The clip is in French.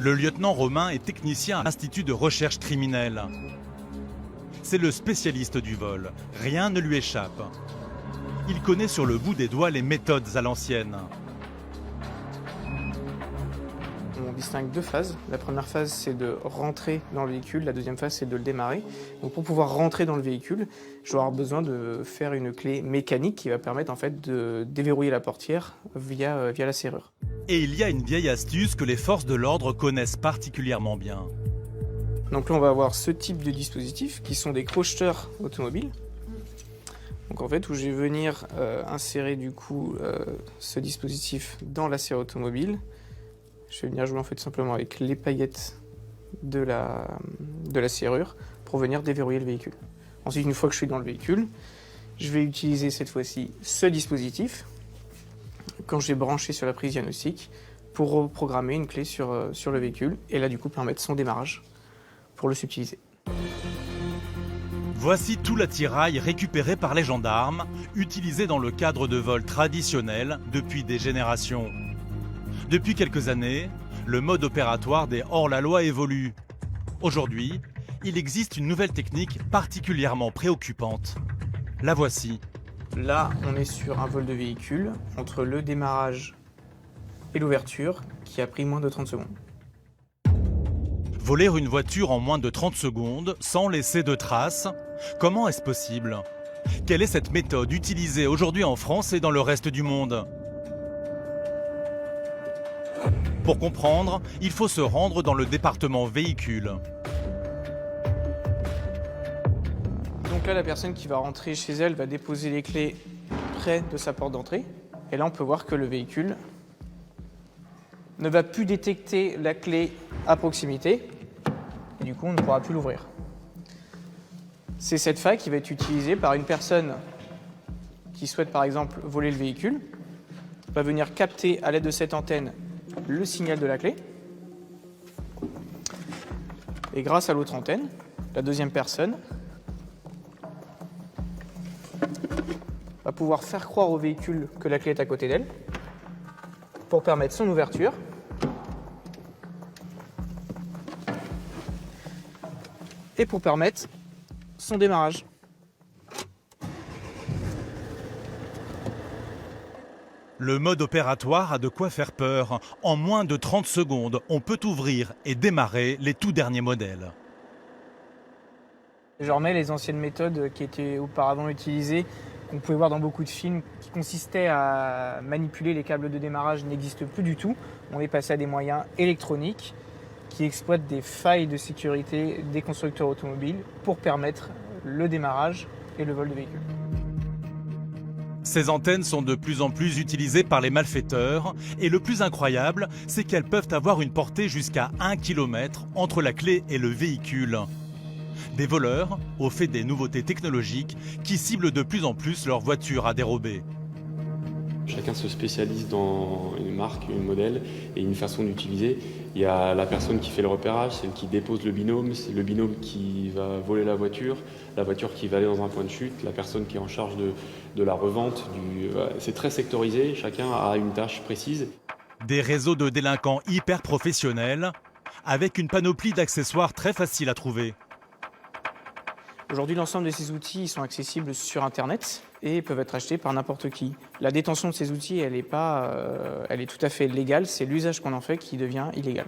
Le lieutenant Romain est technicien à l'Institut de recherche criminelle. C'est le spécialiste du vol. Rien ne lui échappe. Il connaît sur le bout des doigts les méthodes à l'ancienne. On distingue deux phases. La première phase, c'est de rentrer dans le véhicule. La deuxième phase, c'est de le démarrer. Donc, pour pouvoir rentrer dans le véhicule, je vais avoir besoin de faire une clé mécanique qui va permettre en fait de déverrouiller la portière via la serrure. Et il y a une vieille astuce que les forces de l'ordre connaissent particulièrement bien. Donc là, on va avoir ce type de dispositifs qui sont des crocheteurs automobiles. Donc en fait, où je vais venir insérer du coup ce dispositif dans la serrure automobile. Je vais venir jouer en fait simplement avec les paillettes de la serrure pour venir déverrouiller le véhicule. Ensuite, une fois que je suis dans le véhicule, je vais utiliser cette fois-ci ce dispositif quand je vais brancher sur la prise diagnostique pour reprogrammer une clé sur le véhicule et là du coup permettre son démarrage pour le subtiliser. Voici tout l'attirail récupéré par les gendarmes, utilisé dans le cadre de vols traditionnels depuis des générations. Depuis quelques années, le mode opératoire des hors-la-loi évolue. Aujourd'hui, il existe une nouvelle technique particulièrement préoccupante. La voici. Là, on est sur un vol de véhicule entre le démarrage et l'ouverture qui a pris moins de 30 secondes. Voler une voiture en moins de 30 secondes sans laisser de traces, comment est-ce possible? Quelle est cette méthode utilisée aujourd'hui en France et dans le reste du monde? Pour comprendre, il faut se rendre dans le département véhicule. Donc là, la personne qui va rentrer chez elle va déposer les clés près de sa porte d'entrée. Et là, on peut voir que le véhicule ne va plus détecter la clé à proximité. Et du coup, on ne pourra plus l'ouvrir. C'est cette faille qui va être utilisée par une personne qui souhaite par exemple voler le véhicule. Va venir capter à l'aide de cette antenne le signal de la clé. Et grâce à l'autre antenne, la deuxième personne va pouvoir faire croire au véhicule que la clé est à côté d'elle pour permettre son ouverture. Et pour permettre son démarrage. Le mode opératoire a de quoi faire peur. En moins de 30 secondes, on peut ouvrir et démarrer les tout derniers modèles. Je remets les anciennes méthodes qui étaient auparavant utilisées, qu'on pouvait voir dans beaucoup de films, qui consistaient à manipuler les câbles de démarrage, n'existent plus du tout. On est passé à des moyens électroniques qui exploitent des failles de sécurité des constructeurs automobiles pour permettre le démarrage et le vol de véhicules. Ces antennes sont de plus en plus utilisées par les malfaiteurs et le plus incroyable, c'est qu'elles peuvent avoir une portée jusqu'à 1 km entre la clé et le véhicule. Des voleurs, au fait des nouveautés technologiques, qui ciblent de plus en plus leurs voitures à dérober. Chacun se spécialise dans une marque, un modèle et une façon d'utiliser. Il y a la personne qui fait le repérage, celle qui dépose le binôme, c'est le binôme qui va voler la voiture qui va aller dans un point de chute, la personne qui est en charge de la revente. C'est très sectorisé, chacun a une tâche précise. Des réseaux de délinquants hyper professionnels, avec une panoplie d'accessoires très faciles à trouver. Aujourd'hui, l'ensemble de ces outils sont accessibles sur Internet et peuvent être achetés par n'importe qui. La détention de ces outils, elle est tout à fait légale, c'est l'usage qu'on en fait qui devient illégal.